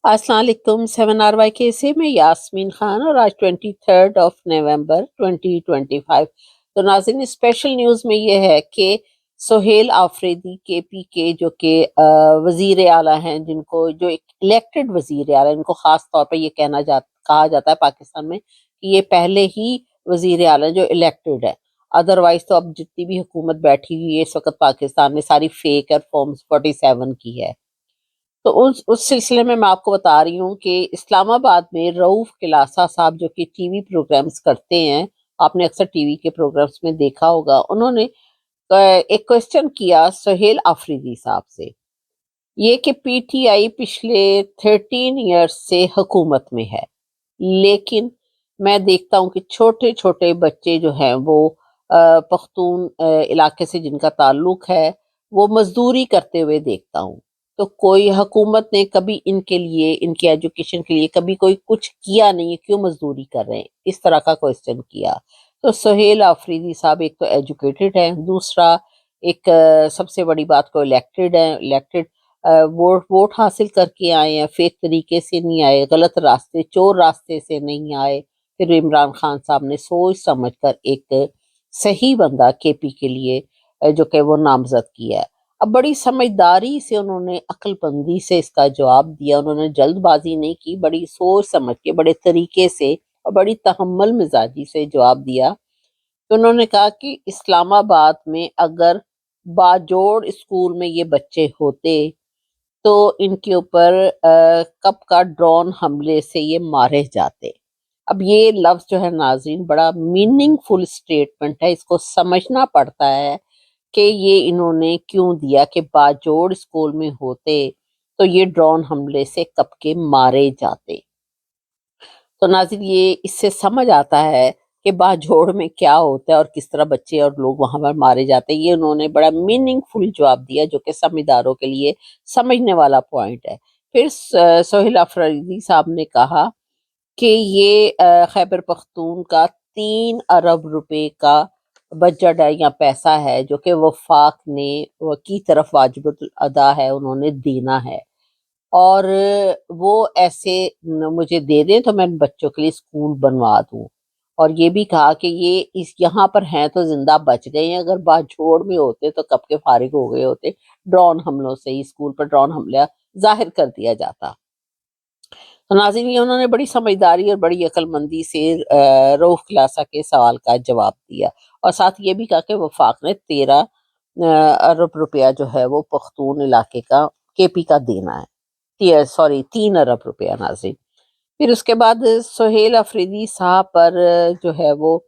السلام علیکم 7 RY سے میں یاسمین خان اور آج 23 نومبر 2025۔ تو ناظرین اسپیشل نیوز میں یہ ہے کہ سہیل آفریدی کے پی کے جو کہ وزیر اعلیٰ ہیں، جن کو جو ایک الیکٹڈ وزیر اعلیٰ، ان کو خاص طور پہ یہ کہا جاتا ہے پاکستان میں کہ یہ پہلے ہی وزیر اعلیٰ جو الیکٹڈ ہے۔ ادروائز تو اب جتنی بھی حکومت بیٹھی ہوئی ہے اس وقت پاکستان میں ساری فیک ہے، فارمز 47 کی ہے۔ تو اس سلسلے میں آپ کو بتا رہی ہوں کہ اسلام آباد میں رؤف کلاسا صاحب جو کہ ٹی وی پروگرامز کرتے ہیں، آپ نے اکثر ٹی وی کے پروگرامز میں دیکھا ہوگا، انہوں نے ایک کوشچن کیا سہیل آفریدی صاحب سے، یہ کہ پی ٹی آئی پچھلے 13 ایئرس سے حکومت میں ہے، لیکن میں دیکھتا ہوں کہ چھوٹے چھوٹے بچے جو ہیں وہ پختون علاقے سے جن کا تعلق ہے وہ مزدوری کرتے ہوئے دیکھتا ہوں۔ تو کوئی حکومت نے کبھی ان کے لیے، ان کی ایجوکیشن کے لیے کبھی کوئی کچھ کیا نہیں ہے، کیوں مزدوری کر رہے ہیں؟ اس طرح کا کوشچن کیا۔ تو سہیل آفریدی صاحب ایک تو ایجوکیٹڈ ہیں، دوسرا ایک سب سے بڑی بات کو الیکٹڈ ہیں، الیکٹڈ ووٹ حاصل کر کے آئے ہیں، فیک طریقے سے نہیں آئے، غلط راستے چور راستے سے نہیں آئے۔ پھر عمران خان صاحب نے سوچ سمجھ کر ایک صحیح بندہ کے پی کے لیے جو کہ وہ نامزد کیا ہے۔ اب بڑی سمجھداری سے انہوں نے، عقل بندی سے اس کا جواب دیا، انہوں نے جلد بازی نہیں کی، بڑی سوچ سمجھ کے بڑے طریقے سے اور بڑی تحمل مزاجی سے جواب دیا۔ تو انہوں نے کہا کہ اسلام آباد میں اگر باجوڑ اسکول میں یہ بچے ہوتے تو ان کے اوپر کب کا ڈرون حملے سے یہ مارے جاتے۔ اب یہ لفظ جو ہے ناظرین بڑا میننگ فل اسٹیٹمنٹ ہے، اس کو سمجھنا پڑتا ہے کہ یہ انہوں نے کیوں دیا کہ باجوڑ اسکول میں ہوتے تو یہ ڈرون حملے سے کب کے مارے جاتے۔ تو ناظرین یہ اس سے سمجھ آتا ہے کہ باجوڑ میں کیا ہوتا ہے اور کس طرح بچے اور لوگ وہاں پر مارے جاتے ہیں۔ یہ انہوں نے بڑا میننگ فل جواب دیا جو کہ سمجھداروں کے لیے سمجھنے والا پوائنٹ ہے۔ پھر سہیل آفریدی صاحب نے کہا کہ یہ خیبر پختون کا 3 ارب روپے کا بجٹ ہے یا پیسہ ہے جو کہ وفاق نے کی طرف واجب الادا ہے، انہوں نے دینا ہے، اور وہ ایسے مجھے دے دیں تو میں ان بچوں کے لیے اسکول بنوا دوں۔ اور یہ بھی کہا کہ یہ یہاں پر ہیں تو زندہ بچ گئے ہیں، اگر باجوڑ میں ہوتے تو کب کے فارغ ہو گئے ہوتے، ڈرون حملوں سے ہی اسکول پر ڈرون حملہ ظاہر کر دیا جاتا۔ تو ناظرین یہ انہوں نے بڑی سمجھداری اور بڑی عقل مندی سے رؤف کلاسا کے سوال کا جواب دیا، اور ساتھ یہ بھی کہا کہ وفاق نے 13 ارب روپیہ جو ہے وہ پختون علاقے کا کے پی کا دینا ہے، 3 ارب روپیہ ناظرین۔ پھر اس کے بعد سہیل آفریدی صاحب پر جو ہے وہ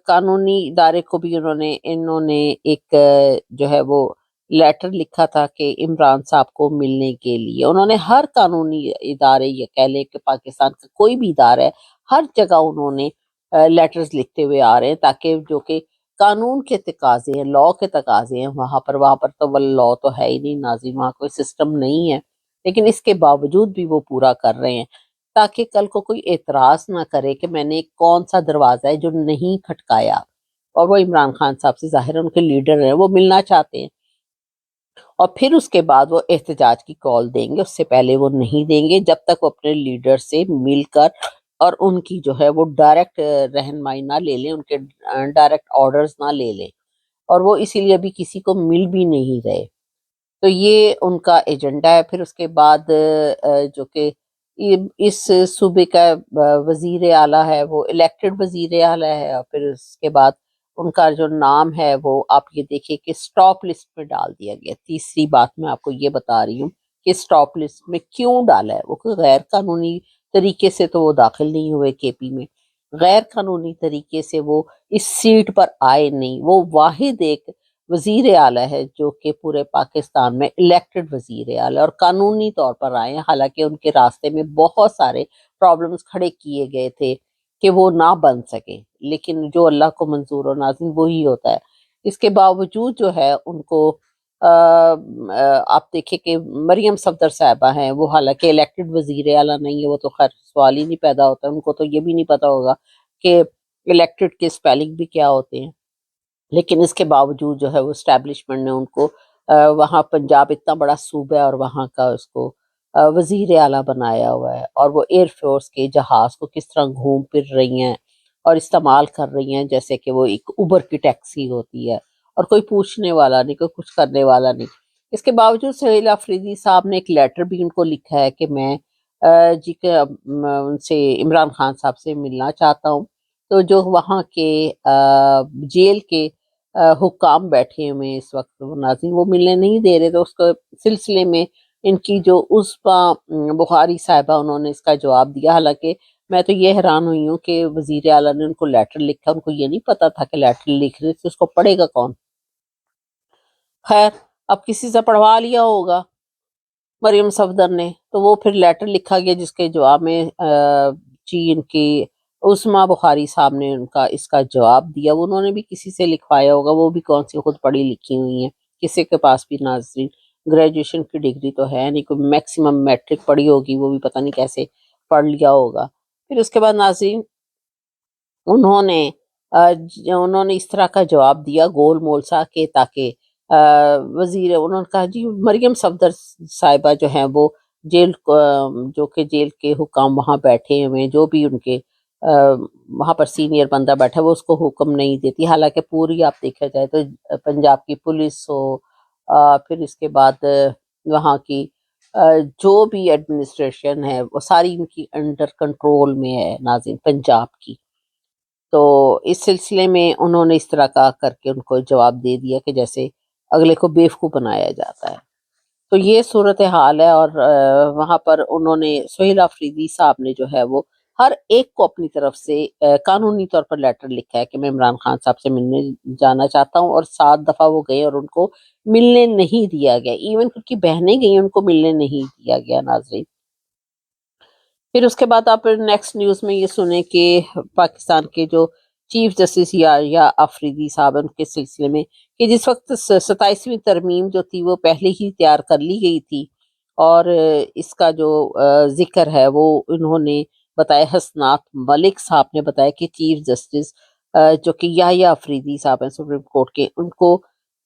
قانونی ادارے کو بھی انہوں نے ایک جو ہے وہ لیٹر لکھا تھا کہ عمران صاحب کو ملنے کے لیے۔ انہوں نے ہر قانونی ادارے، یہ کہہ لیں کہ پاکستان کا کوئی بھی ادارہ ہے، ہر جگہ انہوں نے لیٹرز لکھتے ہوئے آ رہے ہیں تاکہ جو کہ قانون کے تقاضے ہیں، لاء کے تقاضے ہیں وہاں پر تو لاء تو ہے ہی نہیں ناظرین، وہاں کوئی سسٹم نہیں ہے، لیکن اس کے باوجود بھی وہ پورا کر رہے ہیں تاکہ کل کو کوئی اعتراض نہ کرے کہ میں نے کون سا دروازہ ہے جو نہیں کھٹکایا۔ اور وہ عمران خان صاحب سے ظاہر ان کے لیڈر ہیں، وہ ملنا چاہتے ہیں، اور پھر اس کے بعد وہ احتجاج کی کال دیں گے، اس سے پہلے وہ نہیں دیں گے جب تک وہ اپنے لیڈر سے مل کر اور ان کی جو ہے وہ ڈائریکٹ رہنمائی نہ لے لیں، ان کے ڈائریکٹ آرڈرز نہ لے لیں، اور وہ اسی لیے ابھی کسی کو مل بھی نہیں رہے۔ تو یہ ان کا ایجنڈا ہے۔ پھر اس کے بعد جو کہ اس صوبے کا وزیر اعلیٰ ہے وہ الیکٹڈ وزیر اعلیٰ ہے، اور پھر اس کے بعد ان کا جو نام ہے وہ آپ یہ دیکھیں کہ سٹاپ لسٹ میں ڈال دیا گیا۔ تیسری بات میں آپ کو یہ بتا رہی ہوں کہ سٹاپ لسٹ میں کیوں ڈالا ہے، وہ کوئی غیر قانونی طریقے سے تو وہ داخل نہیں ہوئے کے پی میں، غیر قانونی طریقے سے وہ اس سیٹ پر آئے نہیں، وہ واحد ایک وزیر اعلیٰ ہے جو کہ پورے پاکستان میں الیکٹڈ وزیر اعلیٰ اور قانونی طور پر آئے ہیں، حالانکہ ان کے راستے میں بہت سارے پرابلمز کھڑے کیے گئے تھے کہ وہ نہ بن سکے، لیکن جو اللہ کو منظور و ناظر وہی ہوتا ہے۔ اس کے باوجود جو ہے ان کو آپ دیکھیں کہ مریم صفدر صاحبہ ہیں، وہ حالانکہ الیکٹڈ وزیر اعلیٰ نہیں ہے، وہ تو خیر سوال ہی نہیں پیدا ہوتا، ان کو تو یہ بھی نہیں پتا ہوگا کہ الیکٹڈ کے اسپیلنگ بھی کیا ہوتے ہیں، لیکن اس کے باوجود جو ہے وہ اسٹیبلشمنٹ نے ان کو وہاں پنجاب اتنا بڑا صوبہ ہے اور وہاں کا اس کو وزیر اعلیٰ بنایا ہوا ہے، اور وہ ایئر فورس کے جہاز کو کس طرح گھوم پھر رہی ہیں اور استعمال کر رہی ہیں جیسے کہ وہ ایک اوبر کی ٹیکسی ہوتی ہے، اور کوئی پوچھنے والا نہیں، کوئی کچھ کرنے والا نہیں۔ اس کے باوجود سہیل آفریدی صاحب نے ایک لیٹر بھی ان کو لکھا ہے کہ میں جی کہ ان سے عمران خان صاحب سے ملنا چاہتا ہوں۔ تو جو وہاں کے جیل کے حکام بیٹھے ہوئے ہیں اس وقت ناظرین، وہ ملنے نہیں دے رہے، تو اس کے سلسلے میں ان کی جو عظمیٰ بخاری صاحبہ، انہوں نے اس کا جواب دیا۔ حالانکہ میں تو یہ حیران ہوئی ہوں کہ وزیر اعلیٰ نے ان کو لیٹر لکھا، ان کو یہ نہیں پتا تھا کہ لیٹر لکھ رہے تھے، اس کو پڑھے گا کون؟ خیر، اب کسی سے پڑھوا لیا ہوگا مریم صفدر نے، تو وہ پھر لیٹر لکھا گیا جس کے جواب میں جی ان کی عظمیٰ بخاری صاحب نے ان کا اس کا جواب دیا۔ وہ انہوں نے بھی کسی سے لکھوایا ہوگا، وہ بھی کون سی خود پڑھی لکھی ہوئی ہیں، کسی کے پاس بھی ناظرین گریجویشن کی ڈگری تو ہے نہیں، کوئی میکسیمم میٹرک پڑھی ہوگی، وہ بھی پتہ نہیں کیسے پڑھ لیا ہوگا۔ پھر اس کے بعد ناظرین انہوں نے انہوں نے اس طرح کا جواب دیا گول مول سا کہ تاکہ انہوں نے کہا جی مریم صفدر صاحبہ جو ہیں وہ جیل جو کہ جیل کے حکام وہاں بیٹھے ہوئے ہیں، جو بھی ان کے وہاں پر سینئر بندہ بیٹھا ہے وہ اس کو حکم نہیں دیتی۔ حالانکہ پوری آپ دیکھا جائے تو پنجاب کی پولیس ہو، پھر اس کے بعد وہاں کی جو بھی ایڈمنسٹریشن ہے وہ ساری ان کی انڈر کنٹرول میں ہے ناظرین، پنجاب کی۔ تو اس سلسلے میں انہوں نے اس طرح کا کر کے ان کو جواب دے دیا کہ جیسے اگلے کو بیوقوف بنایا جاتا ہے۔ تو یہ صورتحال ہے، اور وہاں پر انہوں نے سہیل آفریدی صاحب نے جو ہے وہ ہر ایک کو اپنی طرف سے قانونی طور پر لیٹر لکھا ہے کہ میں عمران خان صاحب سے ملنے جانا چاہتا ہوں، اور 7 دفعہ وہ گئے اور ان کو ملنے نہیں دیا گیا، ایون ان کی بہنیں گئی ان کو ملنے نہیں دیا گیا ناظرین۔ پھر اس کے بعد آپ نیکسٹ نیوز میں یہ سنیں کہ پاکستان کے جو چیف جسٹس یا آفریدی صاحب ہیں ان کے سلسلے میں کہ جس وقت 27ویں ترمیم جو تھی وہ پہلے ہی تیار کر لی گئی تھی، اور اس کا جو ذکر ہے وہ انہوں نے بتایا، حسنات ملک صاحب نے بتایا کہ چیف جسٹس جو کہ یحییٰ آفریدی صاحب ہیں سپریم کورٹ کے،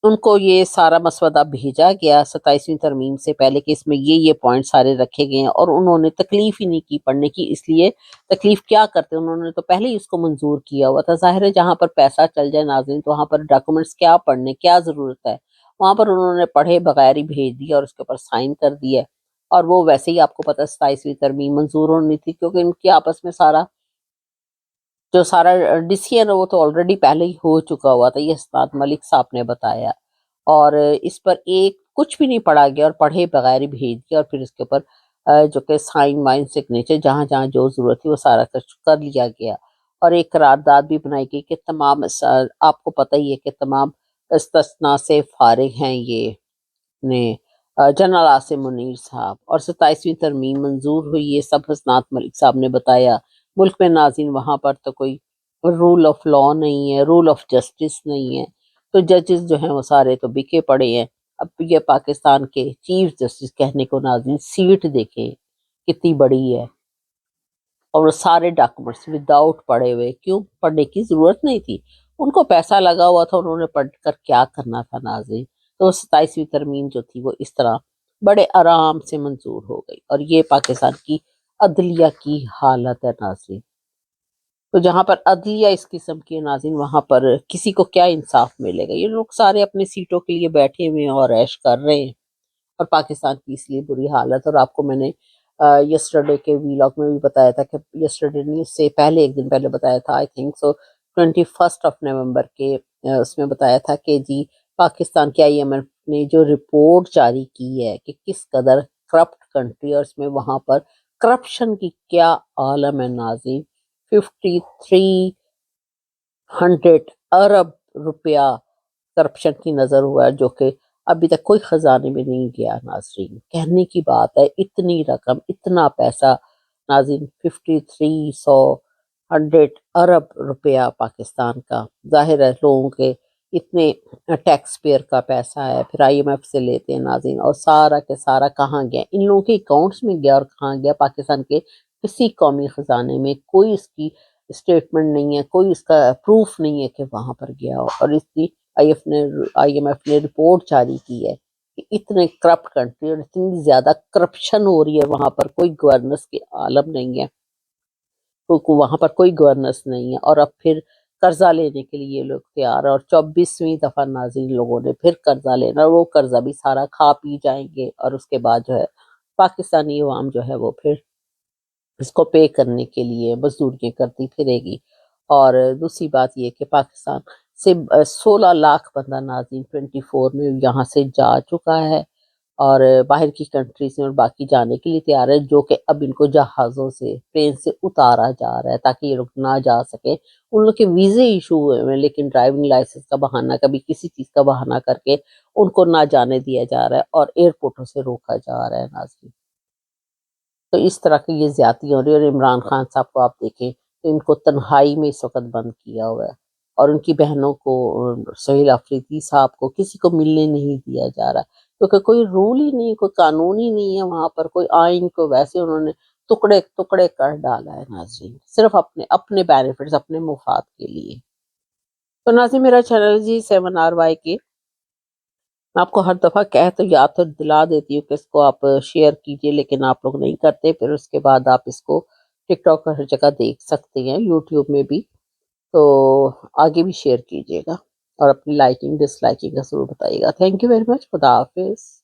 ان کو یہ سارا مسودہ بھیجا گیا 27ویں ترمیم سے پہلے کہ اس میں یہ پوائنٹ سارے رکھے گئے ہیں، اور انہوں نے تکلیف ہی نہیں کی پڑھنے کی۔ اس لیے تکلیف کیا کرتے، انہوں نے تو پہلے ہی اس کو منظور کیا ہوا تھا۔ ظاہر ہے جہاں پر پیسہ چل جائے ناظرین تو وہاں پر ڈاکومنٹس کیا پڑھنے، کیا ضرورت ہے، وہاں پر انہوں نے پڑھے بغیر ہی بھیج دیا اور اس کے اوپر سائن کر دیا، اور وہ ویسے ہی آپ کو پتہ 27ویں ترمیم منظور ہونی تھی، کیونکہ ان کی آپس میں سارا ڈیسیژن ہے وہ تو آلریڈی پہلے ہی ہو چکا ہوا تھا، یہ حسنات ملک صاحب نے بتایا، اور اس پر ایک کچھ بھی نہیں پڑھا گیا اور پڑھے بغیر ہی بھیج دیا، اور پھر اس کے اوپر جو کہ سائن وائن سگنیچر جہاں جہاں جو ضرورت تھی وہ سارا کر لیا گیا، اور ایک قرارداد بھی بنائی گئی کہ تمام آپ کو پتہ ہی ہے کہ تمام استثناء سے فارغ ہیں یہ نے جنرل عاصم منیر صاحب، اور 27ویں ترمیم منظور ہوئی، یہ سب حسنات ملک صاحب نے بتایا۔ ملک میں ناظرین وہاں پر تو کوئی رول آف لا نہیں ہے، رول آف جسٹس نہیں ہے، تو ججز جو ہیں وہ سارے تو بکے پڑے ہیں۔ اب یہ پاکستان کے چیف جسٹس کہنے کو ناظرین سیٹ دیکھیں کتنی بڑی ہے، اور وہ سارے ڈاکومنٹس وداؤٹ پڑھے ہوئے، کیوں پڑھنے کی ضرورت نہیں تھی، ان کو پیسہ لگا ہوا تھا، انہوں نے پڑھ کر کیا کرنا تھا ناظرین۔ تو 27ویں ترمیم جو تھی وہ اس طرح بڑے آرام سے منظور ہو گئی، اور یہ پاکستان کی عدلیہ کی حالت ہے ناظرین۔ تو جہاں پر عدلیہ اس قسم کی ہے ناظرین وہاں پر کسی کو کیا انصاف ملے گا؟ یہ لوگ سارے اپنے سیٹوں کے لیے بیٹھے ہوئے ہیں اور عیش کر رہے ہیں، اور پاکستان کی اس لیے بری حالت۔ اور آپ کو میں نے یسٹرڈے کے ویلاگ میں بھی بتایا تھا کہ یسٹرڈے نہیں، اس سے پہلے ایک دن پہلے بتایا تھا، آئی تھنک سو 21 نومبر کے، اس میں بتایا تھا کہ جی پاکستان کی IMF نے جو رپورٹ جاری کی ہے کہ کس قدر کرپٹ کنٹری، اور اس میں وہاں پر کرپشن کی کیا عالم ہے ناظرین۔ 5300 ارب روپیہ کرپشن کی نظر ہوا ہے، جو کہ ابھی تک کوئی خزانے میں نہیں گیا ناظرین۔ کہنے کی بات ہے اتنی رقم، اتنا پیسہ ناظرین، 5300 ارب روپیہ پاکستان کا، ظاہر ہے لوگوں کے اتنے ٹیکس پیئر کا پیسہ ہے، پھر IMF سے لیتے ہیں ناظرین، اور سارا کے سارا کہاں گیا؟ ان لوگوں کے اکاؤنٹس میں گیا، اور کہاں گیا؟ پاکستان کے کسی قومی خزانے میں کوئی اس کی اسٹیٹمنٹ نہیں ہے، کوئی اس کا پروف نہیں ہے کہ وہاں پر گیا ہو، اور اس کی IMF نے رپورٹ جاری کی ہے کہ اتنے کرپٹ کنٹری اور اتنی زیادہ کرپشن ہو رہی ہے وہاں پر، کوئی گورننس کے عالم نہیں ہے، وہاں پر کوئی گورننس نہیں ہے، اور اب پھر قرضہ لینے کے لیے یہ لوگ تیار ہیں، اور 24ویں دفعہ ناظرین لوگوں نے پھر قرضہ لینا، اور وہ قرضہ بھی سارا کھا پی جائیں گے، اور اس کے بعد جو ہے پاکستانی عوام جو ہے وہ پھر اس کو پے کرنے کے لیے مزدوریاں کرتی پھرے گی۔ اور دوسری بات یہ کہ پاکستان سے 16 لاکھ بندہ ناظرین 24 میں یہاں سے جا چکا ہے، اور باہر کی کنٹریز میں اور باقی جانے کے لیے تیار ہے، جو کہ اب ان کو جہازوں سے پلین سے اتارا جا رہا ہے تاکہ یہ لوگ نہ جا سکیں۔ ان لوگ کے ویزے ایشو ہوئے ہیں، لیکن ڈرائیونگ لائسنس کا بہانہ، کبھی کسی چیز کا بہانہ کر کے ان کو نہ جانے دیا جا رہا ہے، اور ایئرپورٹوں سے روکا جا رہا ہے ناظرین۔ تو اس طرح کی یہ زیادتی ہو رہی ہے، اور عمران خان صاحب کو آپ دیکھیں تو ان کو تنہائی میں اس وقت بند کیا ہوا ہے، اور ان کی بہنوں کو، سہیل آفریدی صاحب کو، کسی کو ملنے نہیں دیا جا رہا، کیونکہ کوئی رول ہی نہیں، کوئی قانون ہی نہیں ہے وہاں پر، کوئی آئین کو ویسے انہوں نے ٹکڑے ٹکڑے کر ڈالا ہے ناظرین، صرف اپنے اپنے بینیفٹس، اپنے مفاد کے لیے۔ تو ناظرین میرا چینل جی 7RY کے، میں آپ کو ہر دفعہ کہہ تو یاد تو دلا دیتی ہوں کہ اس کو آپ شیئر کیجئے، لیکن آپ لوگ نہیں کرتے، پھر اس کے بعد آپ اس کو ٹک ٹاک پر ہر جگہ دیکھ سکتے ہیں، یوٹیوب میں بھی، تو آگے بھی شیئر کیجئے گا، اور اپنی لائکنگ ڈس لائکنگ کا ضرور بتائیے گا۔ تھینک یو ویری مچ، خدا حافظ۔